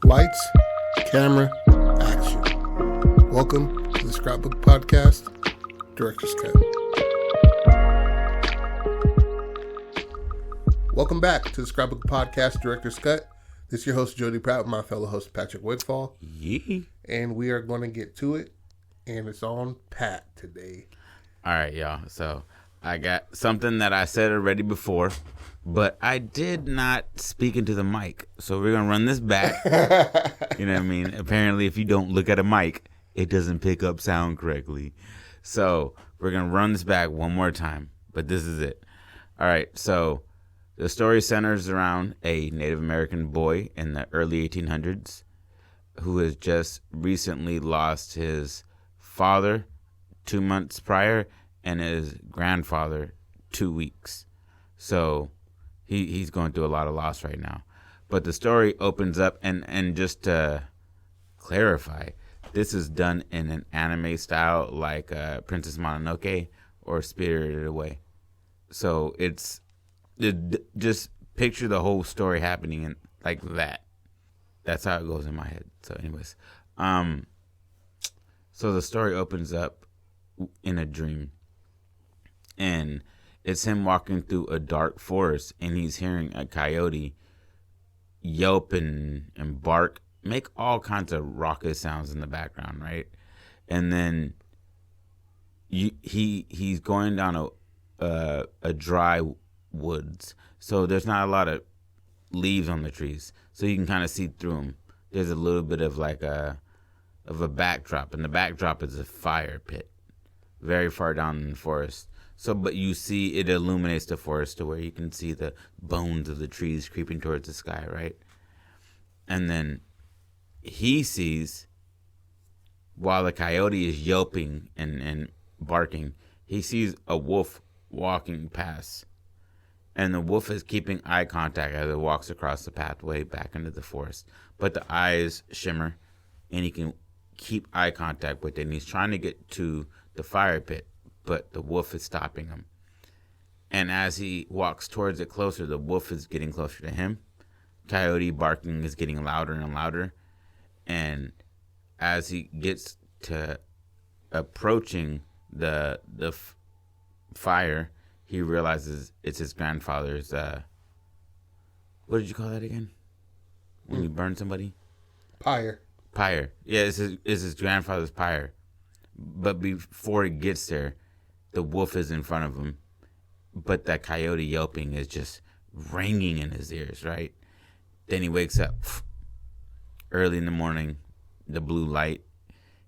Lights, camera, action. Welcome to the Scrapbook Podcast, Director's Cut. Welcome back to the Scrapbook Podcast, Director's Cut. This is your host, Jody Pratt, with my fellow host, Patrick Wigfall. Yeah. And we are going to get to it, and it's on Pat today. All right, y'all. So I got something that I said already before, but I did not speak into the mic. So we're going to run this back. You know what I mean? Apparently, if you don't look at a mic, it doesn't pick up sound correctly. So we're going to run this back one more time, but this is it. All right, so the story centers around a Native American boy in the early 1800s who has just recently lost his father 2 months prior and his grandfather 2 weeks. So he's going through a lot of loss right now. But the story opens up, and just to clarify, this is done in an anime style like Princess Mononoke or Spirited Away. So just picture the whole story happening in like that. That's how it goes in my head. So anyways, so the story opens up in a dream, and it's him walking through a dark forest, and he's hearing a coyote yelp and bark, make all kinds of raucous sounds in the background, right? And then he's going down a dry woods, so there's not a lot of leaves on the trees, so you can kind of see through them. There's a little bit of like a backdrop, and the backdrop is a fire pit very far down in the forest. So, but you see it illuminates the forest to where you can see the bones of the trees creeping towards the sky, right? And then he sees, while the coyote is yelping and barking, he sees a wolf walking past. And the wolf is keeping eye contact as it walks across the pathway back into the forest. But the eyes shimmer, and he can keep eye contact with it. And he's trying to get to the fire pit, but the wolf is stopping him. And as he walks towards it closer, the wolf is getting closer to him. Coyote barking is getting louder and louder. And as he gets to approaching the fire, he realizes it's his grandfather's, what did you call that again? When you burn somebody? Pyre. Pyre. Yeah, it's his grandfather's pyre. But before he gets there, the wolf is in front of him. But that coyote yelping is just ringing in his ears, right? Then he wakes up early in the morning, the blue light.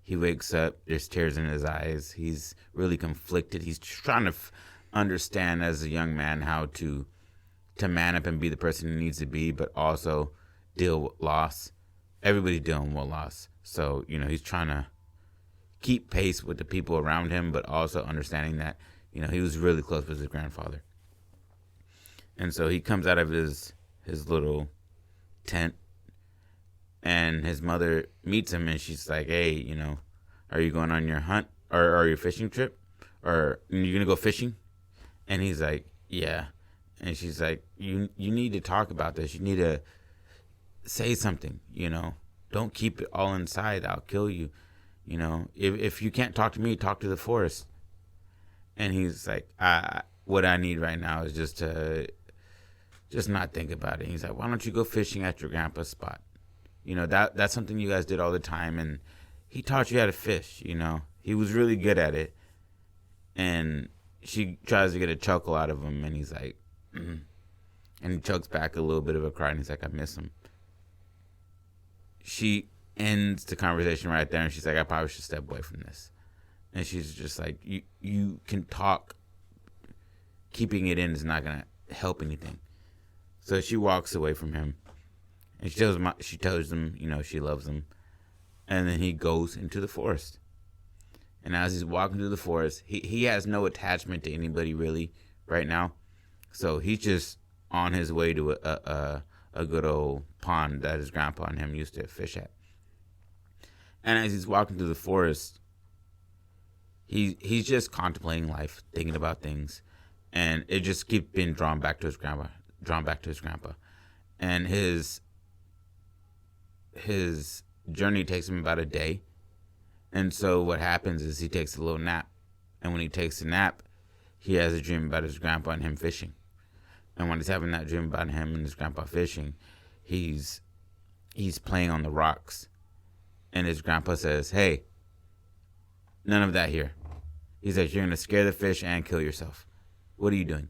He wakes up, there's tears in his eyes. He's really conflicted. He's trying to understand as a young man how to man up and be the person he needs to be, but also deal with loss. Everybody's dealing with loss. So, he's trying to keep pace with the people around him, but also understanding that, he was really close with his grandfather. And so he comes out of his little tent, and his mother meets him, and she's like, hey, are you going on your hunt or your fishing trip? Or are you going to go fishing? And he's like, yeah. And she's like, you need to talk about this. You need to say something, Don't keep it all inside. I'll kill you. If you can't talk to me, talk to the forest. And he's like, what I need right now is just not think about it. And he's like, why don't you go fishing at your grandpa's spot? That's something you guys did all the time. And he taught you how to fish, He was really good at it. And she tries to get a chuckle out of him, and he's like, and he chokes back a little bit of a cry, and he's like, I miss him. She ends the conversation right there, and she's like, I probably should step away from this. And she's just like, you can talk. Keeping it in is not going to help anything. So she walks away from him, and she tells him, she loves him. And then he goes into the forest. And as he's walking through the forest, he has no attachment to anybody really right now. So he's just on his way to a good old pond that his grandpa and him used to fish at. And as he's walking through the forest, he's just contemplating life, thinking about things. And it just keeps being drawn back to his grandpa. And his his journey takes him about a day. And so what happens is he takes a little nap. And when he takes a nap, he has a dream about his grandpa and him fishing. And when he's having that dream about him and his grandpa fishing, he's playing on the rocks. And his grandpa says, "Hey, none of that here." He's like, "You're going to scare the fish and kill yourself. What are you doing?"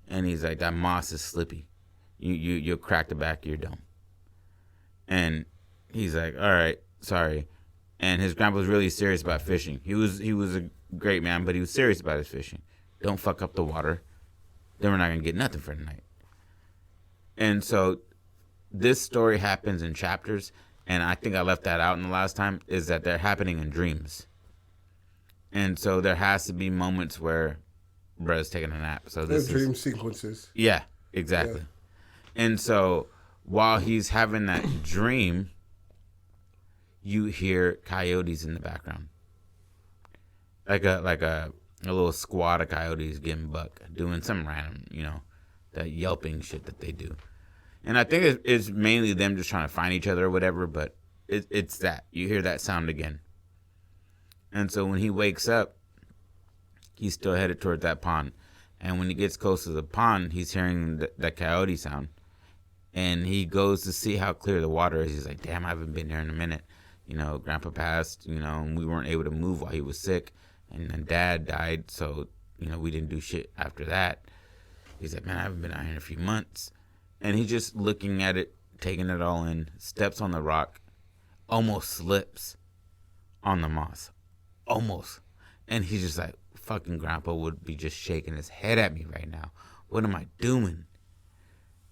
And he's like, "That moss is slippy. You'll crack the back of your dome." And he's like, "All right, sorry." And his grandpa was really serious about fishing. He was a great man, but he was serious about his fishing. Don't fuck up the water. Then we're not going to get nothing for tonight. And so this story happens in chapters. And I think I left that out in the last time, is that they're happening in dreams. And so there has to be moments where Brett's taking a nap. So this dream sequences. Yeah, exactly. Yeah. And so while he's having that dream, you hear coyotes in the background. Like a little squad of coyotes getting buck, doing some random, that yelping shit that they do. And I think it's mainly them just trying to find each other or whatever, but it's that. You hear that sound again. And so when he wakes up, he's still headed toward that pond. And when he gets close to the pond, he's hearing that coyote sound. And he goes to see how clear the water is. He's like, "Damn, I haven't been here in a minute. Grandpa passed, and we weren't able to move while he was sick. And then Dad died, so, we didn't do shit after that." He's like, "Man, I haven't been out here in a few months." And he's just looking at it, taking it all in, steps on the rock, almost slips on the moss. Almost. And he's just like, fucking Grandpa would be just shaking his head at me right now. What am I doing?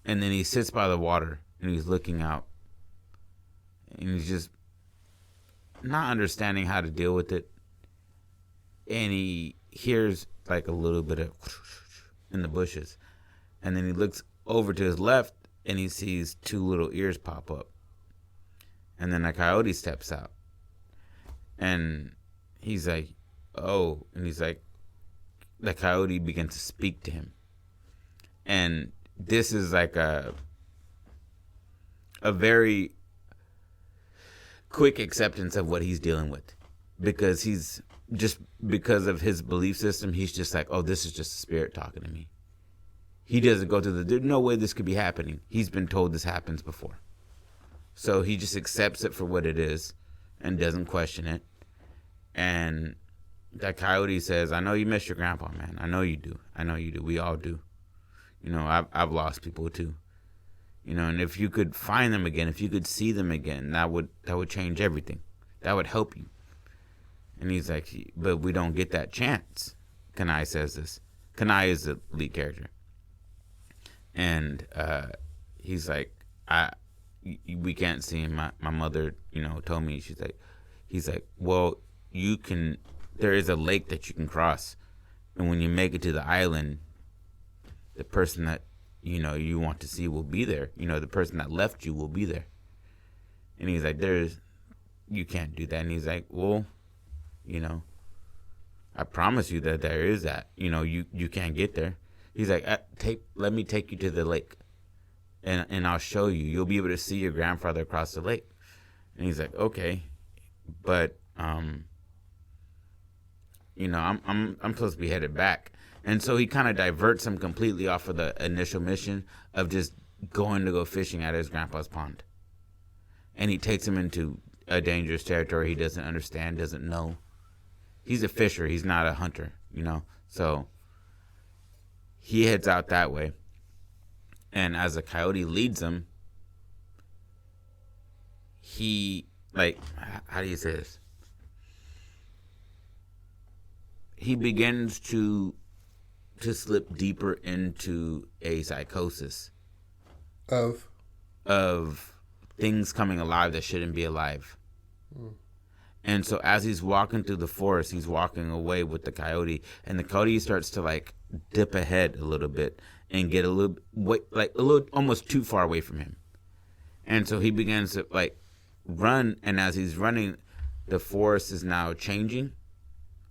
And then he sits by the water and he's looking out. And he's just not understanding how to deal with it. And he hears like a little bit of in the bushes. And then he looks over to his left and he sees two little ears pop up. And then a coyote steps out. And he's like, "Oh." And he's like, the coyote begins to speak to him. And this is like a very quick acceptance of what he's dealing with. Because because of his belief system, he's just like, "Oh, this is just a spirit talking to me." He doesn't go through there's no way this could be happening. He's been told this happens before. So he just accepts it for what it is and doesn't question it. And that coyote says, "I know you miss your grandpa, man. I know you do. I know you do. We all do. I've lost people too. And if you could find them again, if you could see them again, that would change everything. That would help you." And he's like, "But we don't get that chance." Kanai says this. Kanai is the lead character. And he's like, we can't see him. My mother, told me. He's like, "Well, there is a lake that you can cross. And when you make it to the island, the person that, you want to see will be there. The person that left you will be there." And he's like, you can't do that. And he's like, "Well, I promise you that there is that. You can't get there." He's like, "Let me take you to the lake, and I'll show you. You'll be able to see your grandfather across the lake." And he's like, "Okay, but I'm supposed to be headed back." And so he kind of diverts him completely off of the initial mission of just going to go fishing at his grandpa's pond. And he takes him into a dangerous territory he doesn't understand, doesn't know. He's a fisher. He's not a hunter, So he heads out that way. And as the coyote leads him, how do you say this? He begins to slip deeper into a psychosis of things coming alive that shouldn't be alive. And so as he's walking through the forest, he's walking away with the coyote, and the coyote starts to dip ahead a little bit and get a little almost too far away from him. And so he begins to run, and as he's running, the forest is now changing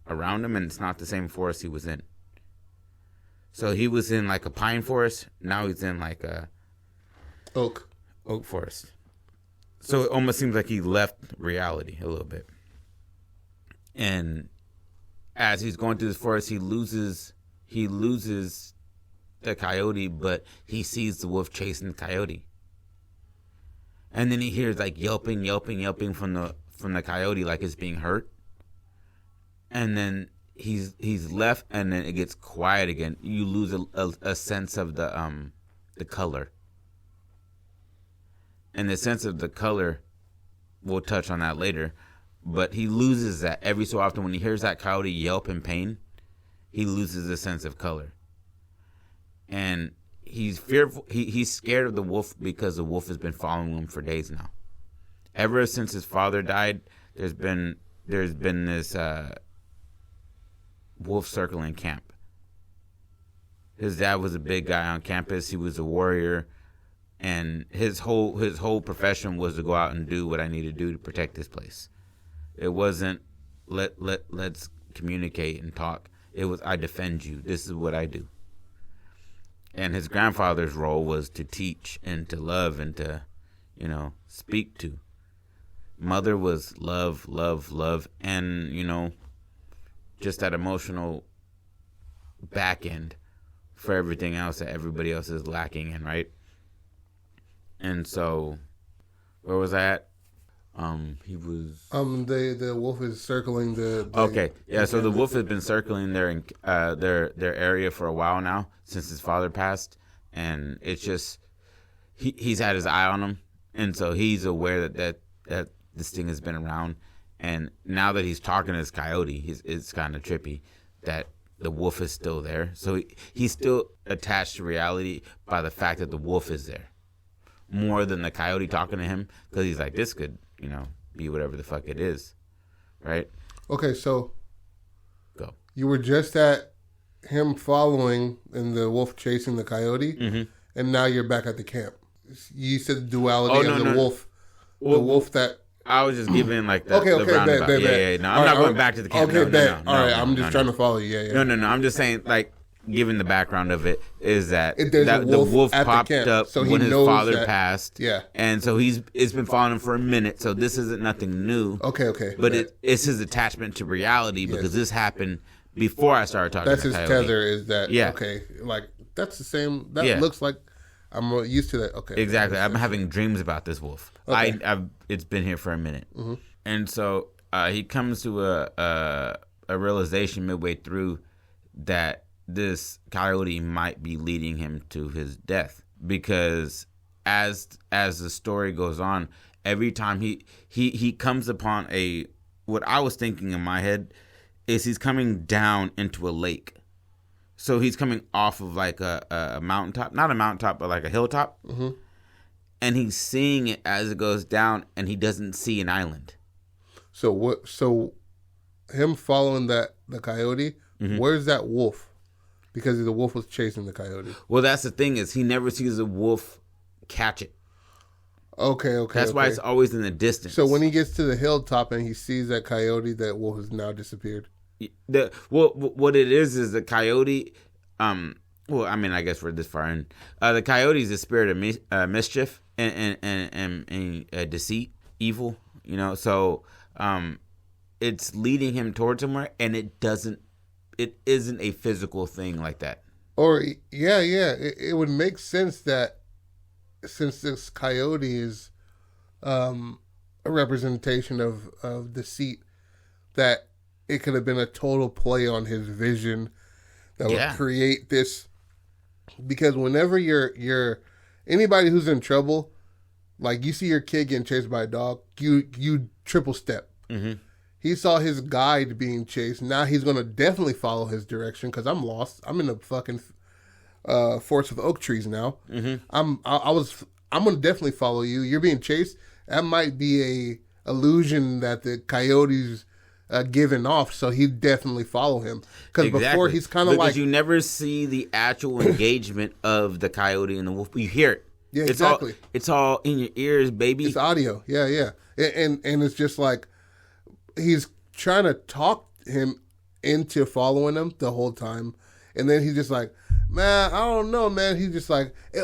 around him, and it's not the same forest he was in. So he was in a pine forest. Now he's in a oak forest. So it almost seems like he left reality a little bit. And as he's going through this forest, he loses the coyote, but he sees the wolf chasing the coyote. And then he hears like yelping from the coyote, like it's being hurt. And then he's left, and then it gets quiet again. You lose a sense of the color. And the sense of the color, we'll touch on that later. But he loses that every so often. When he hears that coyote yelp in pain, he loses a sense of color. And he's fearful. He's scared of the wolf because the wolf has been following him for days now. Ever since his father died, there's been this wolf circling camp. His dad was a big guy on campus. He was a warrior, and his whole profession was to go out and do what I need to do to protect this place. It wasn't let's communicate and talk. It was, I defend you. This is what I do. And his grandfather's role was to teach and to love and to, speak to. Mother was love, and, just that emotional back end for everything else that everybody else is lacking in, right? And so, where was I at? He was. The wolf is circling the. Okay, yeah. So the wolf has been circling their area for a while now, since his father passed, and it's just he's had his eye on him, and so he's aware that this thing has been around, and now that he's talking to his coyote, it's kind of trippy that the wolf is still there. So he's still attached to reality by the fact that the wolf is there, more than the coyote talking to him, because he's like, this could. Be whatever the fuck it is, right? Okay, so go. You were just at him following and the wolf chasing the coyote, and now you're back at the camp. You said the duality of the wolf. Well, the wolf that... I was just giving like the roundabout. Bet. Yeah. No, I'm not going back to the camp. Okay, bet. All right, I'm just trying to follow you. Yeah. No. I'm just saying, like, given the background of it, is that the wolf popped up so when his father that, passed. Yeah. And so it's been following him for a minute, so this isn't nothing new. Okay. But it's his attachment to reality, because this happened before I started talking That's to his coyote. tether, is that, yeah. Okay, like, that's the same, that looks like, I'm used to that, okay. Exactly, I'm having dreams about this wolf. Okay. It's been here for a minute. And so he comes to a realization midway through that this coyote might be leading him to his death, because as the story goes on, every time he comes upon what I was thinking in my head is he's coming down into a lake. So he's coming off of like a mountaintop, not a mountaintop, but like a hilltop. And he's seeing it as it goes down, and he doesn't see an island. So him following the coyote, where's that wolf? Because the wolf was chasing the coyote. Well, that's the thing, is he never sees a wolf catch it. Okay. That's why it's always in the distance. So when he gets to the hilltop and he sees that coyote, that wolf has now disappeared. What it is the coyote. I guess we're this far in. The coyote is the spirit of mischief and deceit, evil. So it's leading him towards somewhere, and it isn't a physical thing like that. Or, it would make sense that since this coyote is a representation of deceit, that it could have been a total play on his vision that would create this. Because whenever you're anybody who's in trouble, like you see your kid getting chased by a dog, you triple step. He saw his guide being chased. Now he's going to definitely follow his direction, because I'm lost. I'm in the fucking forest of oak trees now. I'm going to definitely follow you. You're being chased. That might be a illusion that the coyote's giving off, so he'd definitely follow him. Because before he's kind of like... Because you never see the actual engagement of the coyote and the wolf. You hear it. Yeah, exactly. It's all in your ears, baby. It's audio. Yeah. And it's just like... He's trying to talk him into following him the whole time, and then he's just like, man, I don't know, man. He's just like, hey,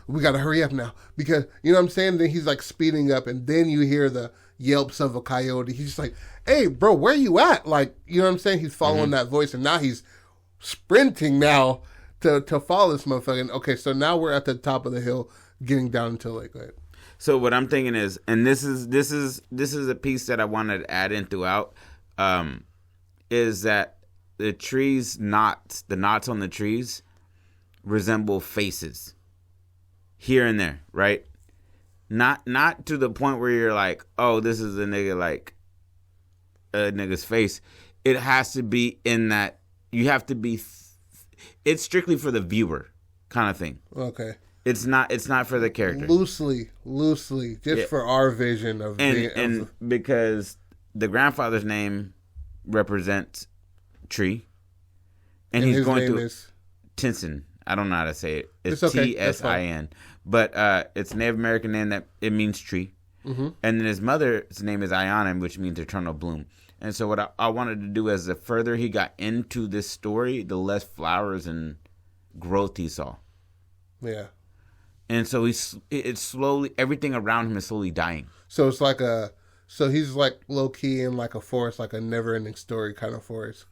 we got to hurry up now. Because, you know what I'm saying? Then he's like speeding up, and then you hear the yelps of a coyote. He's just like, hey, bro, where you at? Like, you know what I'm saying? He's following that voice, and now he's sprinting now to follow this motherfucker. And, okay, so now we're at the top of the hill getting down into the lake. Go ahead. So what I'm thinking is, and this is a piece that I wanted to add in throughout, is that the knots on the trees resemble faces here and there, right? Not to the point where you're like, oh, this is a nigga, like a nigga's face. It has to be in that you have to be. It's strictly for the viewer, kind of thing. Okay. It's not for the character. Loosely, just for our vision of because the grandfather's name represents tree, and he's going through Tinsin. I don't know how to say it. It's okay. Tsin, but it's a Native American name that it means tree. Mm-hmm. And then his mother's name is Ayana, which means eternal bloom. And so what I wanted to do is the further he got into this story, the less flowers and growth he saw. Yeah. And so it's slowly, everything around him is slowly dying. So it's like so he's like low key in like a forest, like a never ending story kind of forest.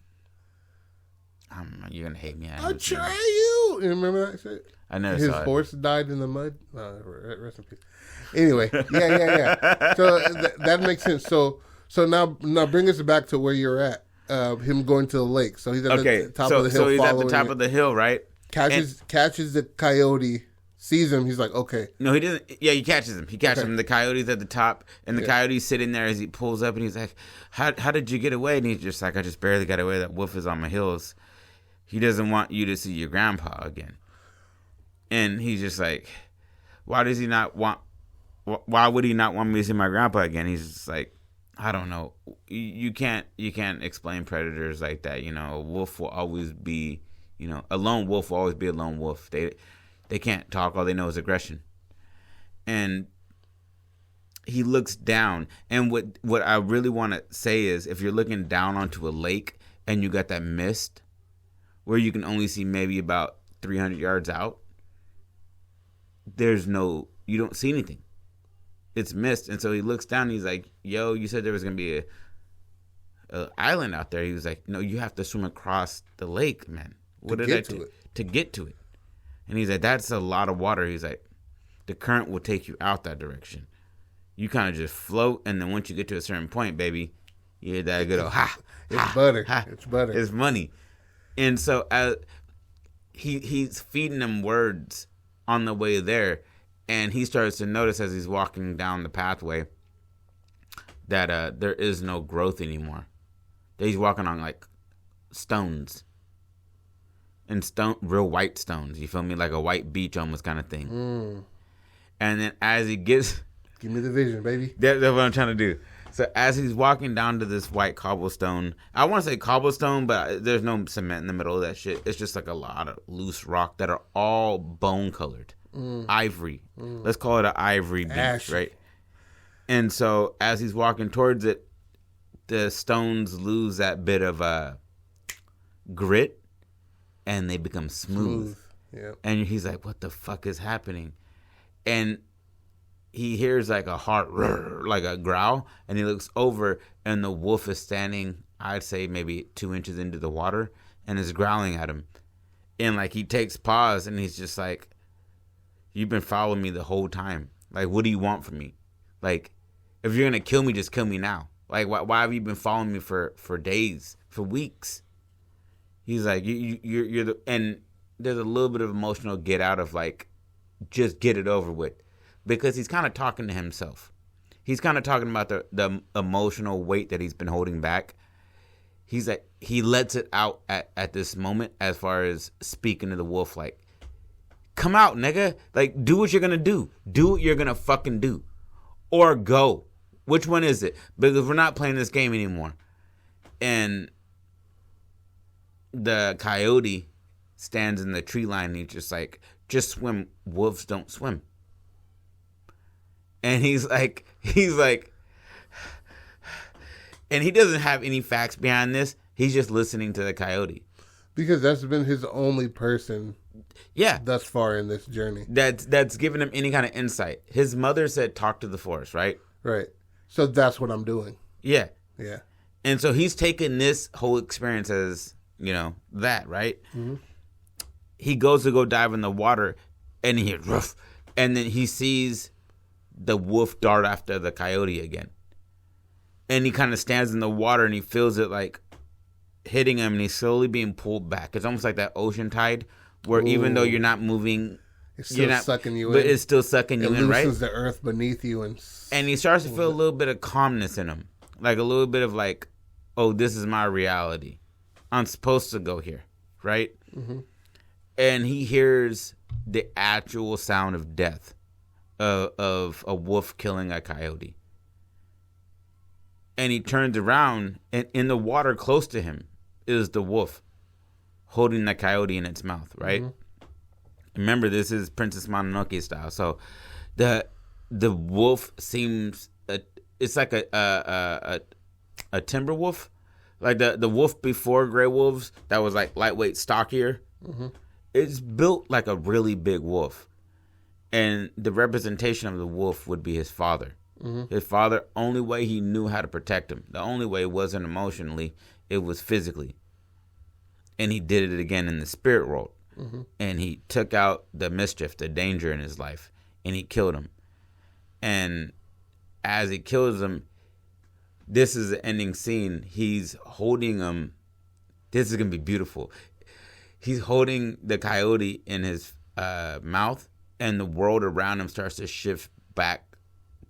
You're gonna hate me. I'll try you. You remember that shit? I never saw it. His horse died in the mud. Rest in peace. Anyway, yeah. So that makes sense. So now bring us back to where you're at. Him going to the lake. So he's at the top of the hill. So he's at the top of the hill, right? Catches the coyote. Sees him, he's like, okay. No, he doesn't. Yeah, he catches him. him. The coyote's at the top, and the coyote's sitting there as he pulls up, and he's like, how did you get away? And he's just like, I just barely got away. That wolf is on my heels. He doesn't want you to see your grandpa again. And he's just like, why would he not want me to see my grandpa again? He's just like, I don't know. You can't explain predators like that. You know, a wolf will always be, a lone wolf will always be a lone wolf. They can't talk. All they know is aggression. And he looks down. And what I really want to say is, if you're looking down onto a lake and you got that mist where you can only see maybe about 300 yards out, you don't see anything. It's mist. And so he looks down and he's like, yo, you said there was going to be a island out there. He was like, no, you have to swim across the lake, man. What did I do? To get to it. And he's like, that's a lot of water. He's like, the current will take you out that direction. You kind of just float, and then once you get to a certain point, baby, you hear that good old it's butter. It's butter. It's money. And so he's feeding them words on the way there, and he starts to notice as he's walking down the pathway that there is no growth anymore. That he's walking on like stones. And real white stones, you feel me? Like a white beach almost kind of thing. Mm. And then as he gets... Give me the vision, baby. That's what I'm trying to do. So as he's walking down to this white cobblestone, I want to say cobblestone, but there's no cement in the middle of that shit. It's just like a lot of loose rock that are all bone colored. Ivory. Let's call it an ivory beach, Ashy. Right? And so as he's walking towards it, the stones lose that bit of grit. And they become smooth. Yeah. And he's like, what the fuck is happening? And he hears like a heart, like a growl. And he looks over and the wolf is standing, I'd say maybe 2 inches into the water and is growling at him. And like he takes pause and he's just like, you've been following me the whole time. Like, what do you want from me? Like, if you're going to kill me, just kill me now. Like, why have you been following me for days, for weeks? He's like, you're the, and there's a little bit of emotional get out of like, just get it over with, because he's kind of talking to himself. He's kind of talking about the emotional weight that he's been holding back. He's like, he lets it out at this moment as far as speaking to the wolf, like, come out, nigga. Like, do what you're going to do. Do what you're going to fucking do. Or go. Which one is it? Because we're not playing this game anymore. And the coyote stands in the tree line and he's just like, just swim. Wolves don't swim. And he's like, and he doesn't have any facts behind this. He's just listening to the coyote. Because that's been his only person Yeah. thus far in this journey. That's given him any kind of insight. His mother said, talk to the forest, right? Right. So that's what I'm doing. Yeah. Yeah. And so he's taken this whole experience as, that, right? Mm-hmm. He goes to go dive in the water, and he hears roof, and then he sees the wolf dart after the coyote again. And he kind of stands in the water, and he feels it like hitting him, and he's slowly being pulled back. It's almost like that ocean tide, where even though you're not moving, it's still sucking you in. But it's still sucking you in, right? It loosens the earth beneath you, and he starts to feel a little bit of calmness in him, like a little bit of like, oh, this is my reality. I'm supposed to go here, right? Mm-hmm. And he hears the actual sound of death, of a wolf killing a coyote. And he turns around, and in the water close to him is the wolf holding the coyote in its mouth, right? Mm-hmm. Remember, this is Princess Mononoke style. So the wolf seems, it's like a timber wolf. Like the wolf before Grey Wolves that was like lightweight, stockier. Mm-hmm. It's built like a really big wolf. And the representation of the wolf would be his father. Mm-hmm. His father, only way he knew how to protect him. The only way wasn't emotionally, it was physically. And he did it again in the spirit world. Mm-hmm. And he took out the mischief, the danger in his life. And he killed him. And as he kills him, this is the ending scene. He's holding him. This is going to be beautiful. He's holding the coyote in his mouth, and the world around him starts to shift back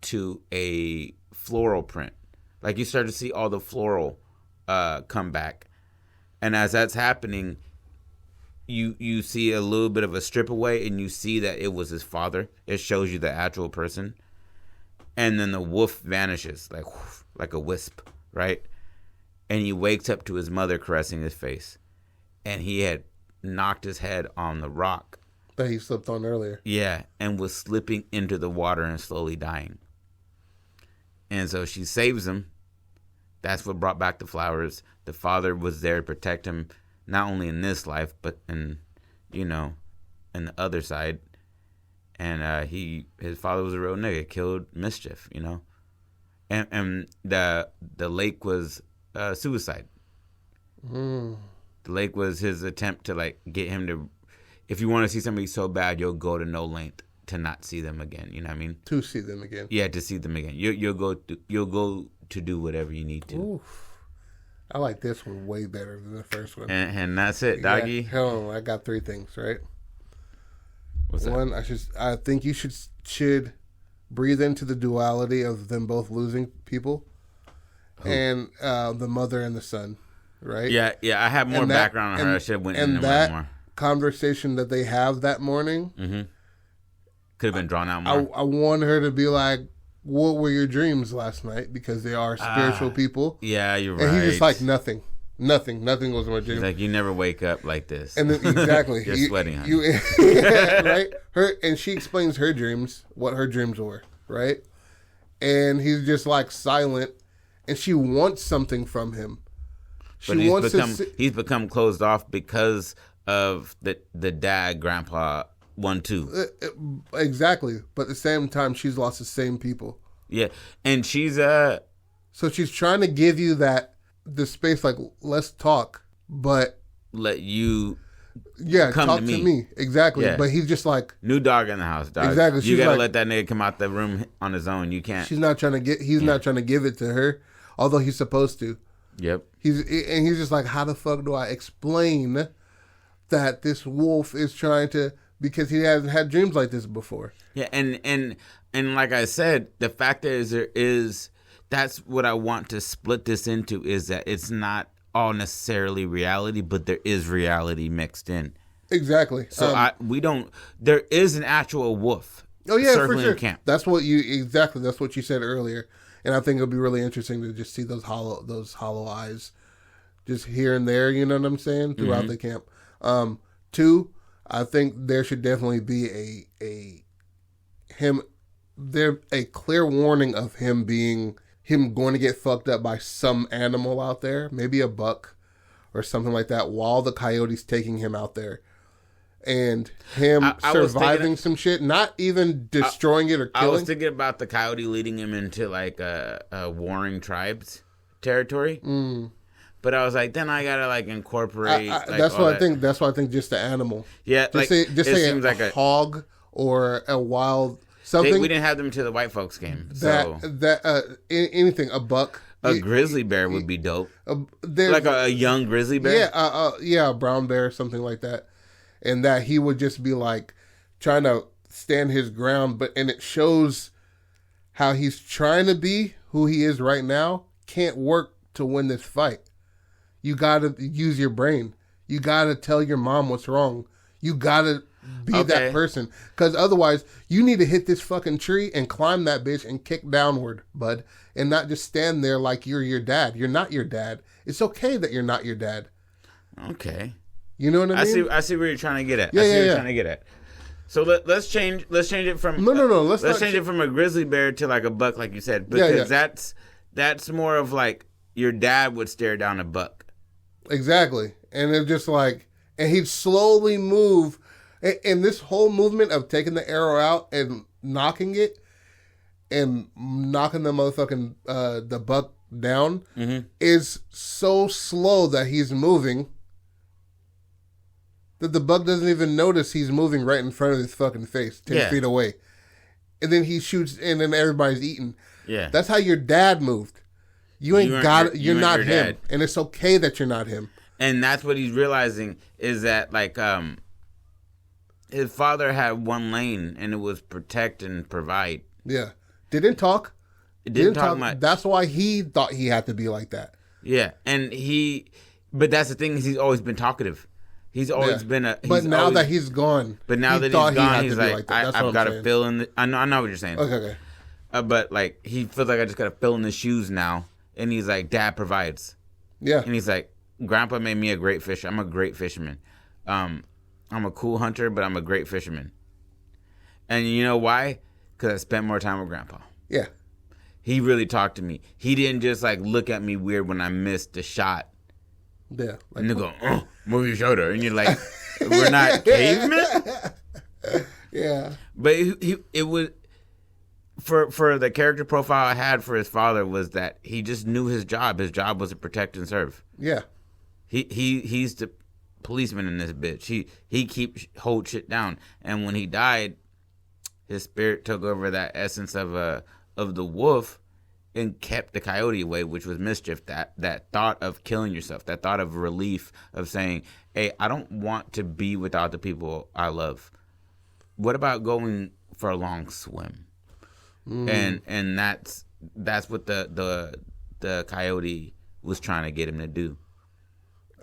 to a floral print. Like you start to see all the floral come back. And as that's happening, you see a little bit of a strip away, and you see that it was his father. It shows you the actual person. And then the wolf vanishes like a wisp, right? And he wakes up to his mother caressing his face. And he had knocked his head on the rock that he slipped on earlier. Yeah, and was slipping into the water and slowly dying. And so she saves him. That's what brought back the flowers. The father was there to protect him, not only in this life, but in the other side. And his father was a real nigga, killed mischief, And the lake was suicide. Mm. The lake was his attempt to get him to, if you want to see somebody so bad, you'll go to no length to not see them again. You know what I mean? To see them again. Yeah, to see them again. You'll go to do whatever you need to. Oof. I like this one way better than the first one. And that's it, doggy. Yeah, hold on, I got 3 things, right? What's that? One, I think you should breathe into the duality of them both losing people. Who? And the mother and the son, right? Yeah. I have more background on her. I should have went into that more. Conversation that they have that morning. Mm-hmm. Could have been drawn out more. I want her to be like, what were your dreams last night? Because they are spiritual people. Yeah, you're right. And he's just like, nothing was my dream. He's like, you never wake up like this. And then, exactly. You're sweating, honey. Right? And she explains her dreams, what her dreams were, right? And he's just like silent, and she wants something from him. He's become closed off because of the dad, grandpa, 1-2. Exactly. But at the same time, she's lost the same people. Yeah. And she's so she's trying to give you the space, like, let's talk, but let you come talk to me. Exactly. Yeah. But he's just like, new dog in the house, dog. Exactly. You gotta let that nigga come out the room on his own. You can't. He's not trying to give it to her, although he's supposed to. Yep. He's just like, how the fuck do I explain that this wolf is trying to, because he hasn't had dreams like this before. Yeah, and like I said, the fact is that's what I want to split this into, is that it's not all necessarily reality, but there is reality mixed in. Exactly. So there is an actual wolf. Oh yeah, circling for sure. In camp. That's what you said earlier, and I think it'll be really interesting to just see those hollow eyes, just here and there. You know what I'm saying? Throughout the camp. 2, I think there should definitely be a clear warning of him going to get fucked up by some animal out there, maybe a buck or something like that while the coyote's taking him out there. And him I surviving some shit, not even destroying it or killing. I was thinking about the coyote leading him into like a warring tribes territory. But I was like, then I gotta like incorporate. That's what I think. That's what I think. Just the animal. Yeah, just say seems like a hog or a wild something. We didn't have them to the white folks game. Anything, a buck. A grizzly bear would be dope. Like a young grizzly bear. Yeah, a brown bear, something like that. And that he would just be like trying to stand his ground, and it shows how he's trying to be who he is right now can't work to win this fight. You gotta use your brain. You gotta tell your mom what's wrong. You gotta be that person, because otherwise you need to hit this fucking tree and climb that bitch and kick downward, bud, and not just stand there like you're your dad. You're not your dad. It's okay that you're not your dad. Okay. You know what I mean? I see where you're trying to get at. Yeah, I see where you're trying to get at. So let's change it from no. Let's change it from a grizzly bear to like a buck, like you said, because that's more of like your dad would stare down a buck. Exactly, and it's just like, and he'd slowly move, and this whole movement of taking the arrow out and knocking it, and knocking the motherfucking the buck down is so slow that he's moving. That the buck doesn't even notice he's moving right in front of his fucking face, 10 feet away. And then he shoots, and then everybody's eating. Yeah. That's how your dad moved. You're not him. Dad. And it's okay that you're not him. And that's what he's realizing is that, like, his father had one lane, and it was protect and provide. Yeah. Didn't talk. It didn't talk much. That's why he thought he had to be like that. Yeah. But that's the thing, is he's always been talkative. He's always been a. But now that he's gone, but now that he's gone, he's like I've got to fill in. I know what you're saying. Okay. But like he feels like I just got to fill in the shoes now, and he's like, Dad provides. Yeah. And he's like, Grandpa made me a great fisher. I'm a great fisherman. I'm a cool hunter, but I'm a great fisherman. And you know why? Because I spent more time with Grandpa. Yeah. He really talked to me. He didn't just like look at me weird when I missed the shot. Yeah. Like, and they go, move your shoulder. And you're like, we're not cavemen? Yeah. But it was, for the character profile I had for his father was that he just knew his job. His job was to protect and serve. Yeah. He's the policeman in this bitch. He hold shit down. And when he died, his spirit took over that essence of the wolf and kept the coyote away, which was mischief. That thought of killing yourself, that thought of relief of saying, hey, I don't want to be without the people I love. What about going for a long swim? And that's what the coyote was trying to get him to do.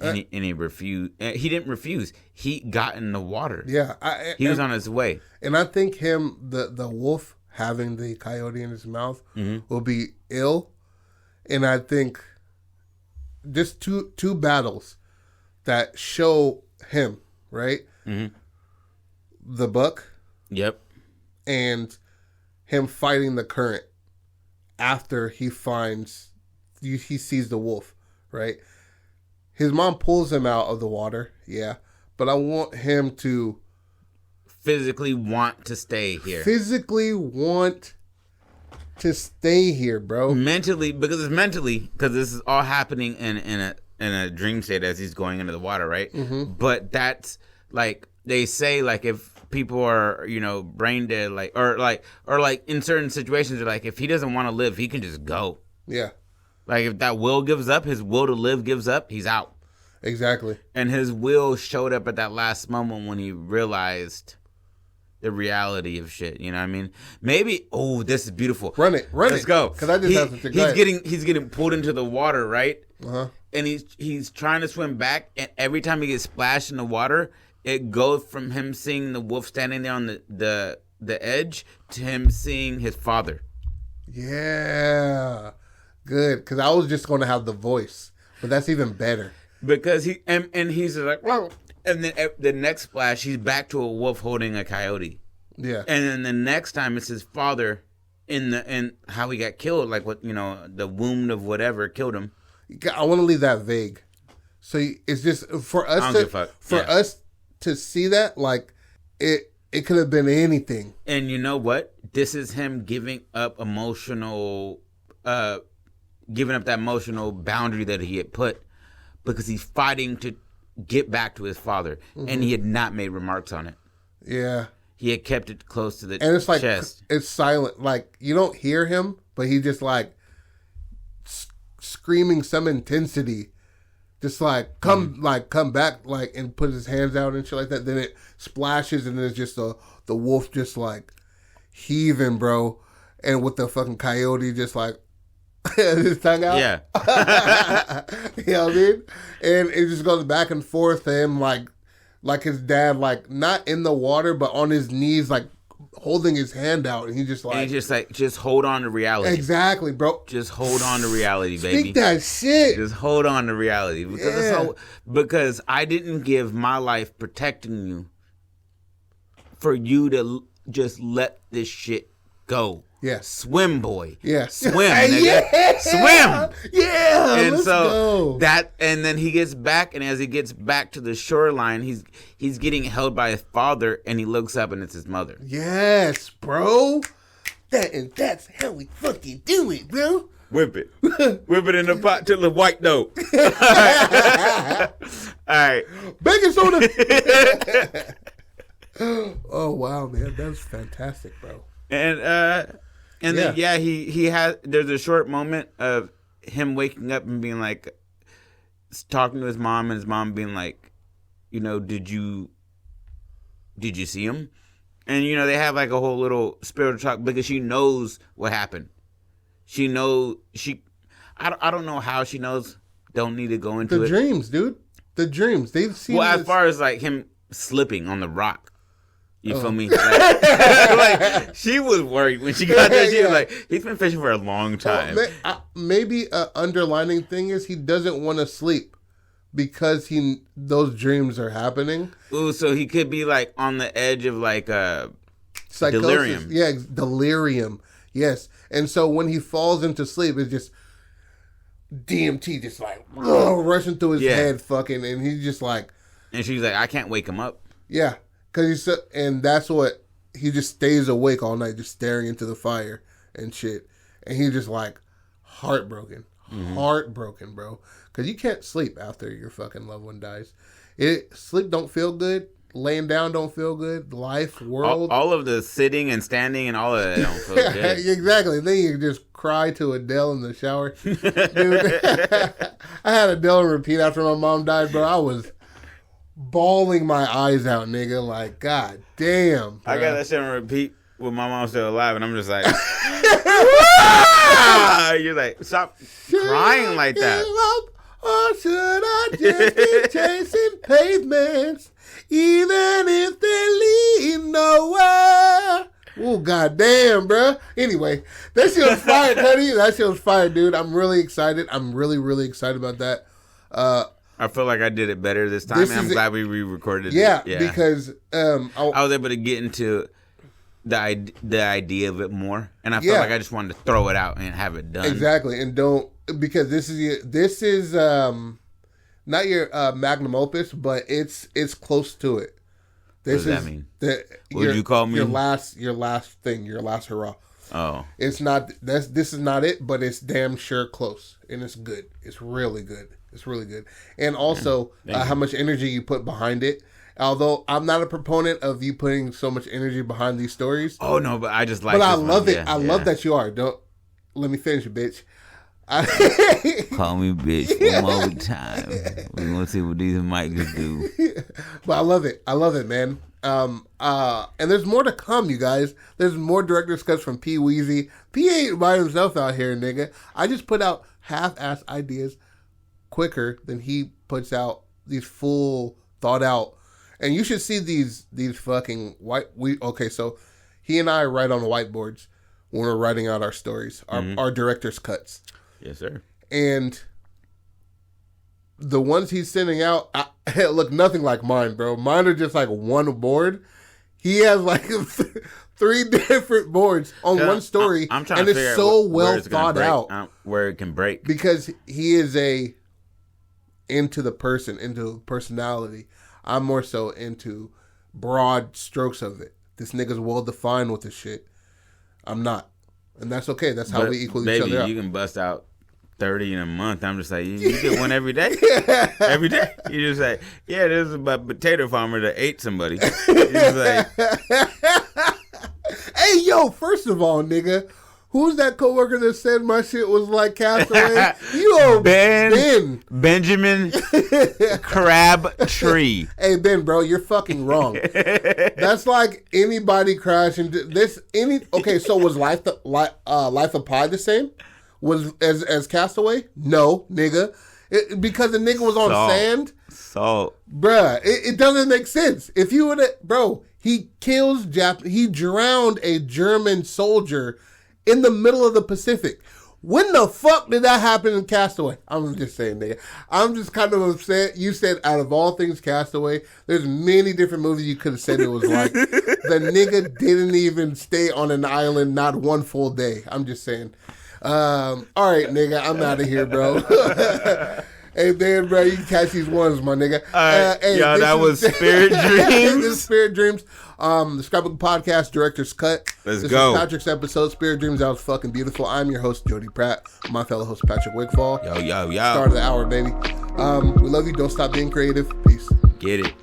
And he refused. He didn't refuse. He got in the water. Yeah. He was on his way. And I think the wolf having the coyote in his mouth will be ill. And I think just two battles that show him, right? Mm-hmm. The buck. Yep. And him fighting the current after he sees the wolf, right? His mom pulls him out of the water, yeah. But I want him to physically want to stay here. Bro. Mentally, because this is all happening in a dream state as he's going into the water, right? Mm-hmm. But that's like they say, like if people are, brain dead, or in certain situations, they're like if he doesn't want to live, he can just go. Yeah. Like if that will gives up, his will to live gives up, he's out. Exactly. And his will showed up at that last moment when he realized the reality of shit. You know what I mean? Maybe. Oh, this is beautiful. Run it. Let's go. Because I just have to. He's getting pulled into the water, right? Uh-huh. And he's trying to swim back, and every time he gets splashed in the water, it goes from him seeing the wolf standing there on the edge to him seeing his father. Yeah. Good, because I was just going to have the voice, but that's even better. Because he's like, whoa. And then the next splash, he's back to a wolf holding a coyote. Yeah. And then the next time, it's his father in how he got killed, like what the wound of whatever killed him. I want to leave that vague, So it's just for I us don't to give a fuck. for Yeah. us to see that, like it could have been anything. And you know what? This is him giving up that emotional boundary that he had put, because he's fighting to get back to his father, and he had not made remarks on it. Yeah. He had kept it close to the And it's like chest. it's silent. Like you don't hear him, but he just like screaming some intensity, just like come back, like, and put his hands out and shit like that. Then it splashes, and then it's just the wolf just like heaving, bro, and with the fucking coyote just like his tongue out. Yeah. You know what I mean? And it just goes back and forth. Him like his dad, like not in the water, but on his knees, like holding his hand out, and he just like, And he's just hold on to reality. exactly, bro. Just hold on to reality, baby. Speak that shit. Just hold on to reality, because because I didn't give my life protecting you for you to just let this shit go. Yeah. Swim, boy. Yeah. Swim, nigga. Yeah. Swim. Yeah. And let's so go. and then he gets back, and as he gets back to the shoreline, he's getting held by his father, and he looks up, and it's his mother. Yes, bro. That's how we fucking do it, bro. Whip it. Whip it in the pot till the white dough. All right. Baking soda. Oh wow, man, that's fantastic, bro. And then he has. There's a short moment of him waking up and being like, talking to his mom, and his mom being like, you know, did you see him? And you know, they have like a whole little spiritual talk, because she knows what happened. She knows I don't know how she knows. Don't need to go into The it. dreams, dude. The dreams. They've seen. Well, this. as far as like him slipping on the rock. You feel me? Like, she was worried when she got there. She was like, he's been fishing for a long time. Maybe an underlining thing is he doesn't want to sleep because those dreams are happening. Ooh, so he could be like on the edge of like Psychosis. delirium. Yeah, delirium. Yes. And so when he falls into sleep, it's just DMT just like rushing through his head fucking, and he's just like. And she's like, I can't wake him up. Yeah. And that's what, he just stays awake all night, just staring into the fire and shit. And he's just like heartbroken. Heartbroken, bro. Because you can't sleep after your fucking loved one dies. Sleep don't feel good. Laying down don't feel good. Life, world. All of the sitting and standing and all of that don't feel good. Exactly. Then you just cry to Adele in the shower. Dude, I had Adele repeat after my mom died, bro. I was bawling my eyes out, nigga. Like, god damn, bro. I got that shit on repeat with my mom still alive, and I'm just like, you're like, stop crying like that. Or should I just be chasing pavements, even if they lead nowhere? Oh, goddamn, bro. Anyway, that shit was fire, Cuddy. That shit was fire, dude. I'm really excited. I'm really, really excited about that. I feel like I did it better this time, and I'm glad we re-recorded it. Yeah, because I was able to get into the idea of it more, and I felt like I just wanted to throw it out and have it done. Exactly, and because this is not your magnum opus, but it's close to it. What does that mean? What would you call me? Your last thing, your last hurrah. Oh, it's not. This is not it, but it's damn sure close, and it's good. It's really good. It's really good, and also how much energy you put behind it. Although I'm not a proponent of you putting so much energy behind these stories. Oh no, but I just like. But I love it. I love that you are. Don't let me finish, bitch. Call me bitch one more time. We're gonna see what these mics do. But I love it. I love it, man. And there's more to come, you guys. There's more director's cuts from P. Weezy. P ain't by himself out here, nigga. I just put out half-ass ideas quicker than he puts out these full thought out. And you should see these fucking so he and I write on the whiteboards when we're writing out our stories, our director's cuts. Yes, sir. And the ones he's sending out look nothing like mine, bro. Mine are just like one board. He has like 3 different boards on one story. I'm trying and to it's so well thought out. Where it can break. Because he is into the person, into personality. I'm more so into broad strokes of it. This nigga's well defined with this shit. I'm not. And that's okay. That's how we equal each other out. You can bust out 30 in a month. I'm just like, you get one every day? Every day? You just like, yeah, this is a potato farmer that ate somebody. You're just like, hey, yo, first of all, nigga, who's that coworker that said my shit was like Castaway? You Benjamin Crabtree. Hey, Ben, bro, you're fucking wrong. That's like anybody crashing this. Okay, so was Life of Pi the same? Was as Castaway? No, nigga. Because the nigga was on sand. Salt. Bruh, it doesn't make sense. If you would have, bro, he drowned a German soldier in the middle of the Pacific. When the fuck did that happen in Castaway? I'm just saying, nigga. I'm just kind of upset. You said out of all things Castaway, there's many different movies you could have said it was like. The nigga didn't even stay on an island not one full day. I'm just saying. All right, nigga, I'm out of here, bro. Hey, man, bro, you can catch these ones, my nigga. All right, hey, that was Spirit Dreams. This is Spirit Dreams. The Scrapbook Podcast, Director's Cut. Let's this go. This is Patrick's episode, Spirit Dreams. That was fucking beautiful. I'm your host, Jody Pratt. My fellow host, Patrick Wigfall. Yo. Start of the hour, baby. We love you. Don't stop being creative. Peace. Get it.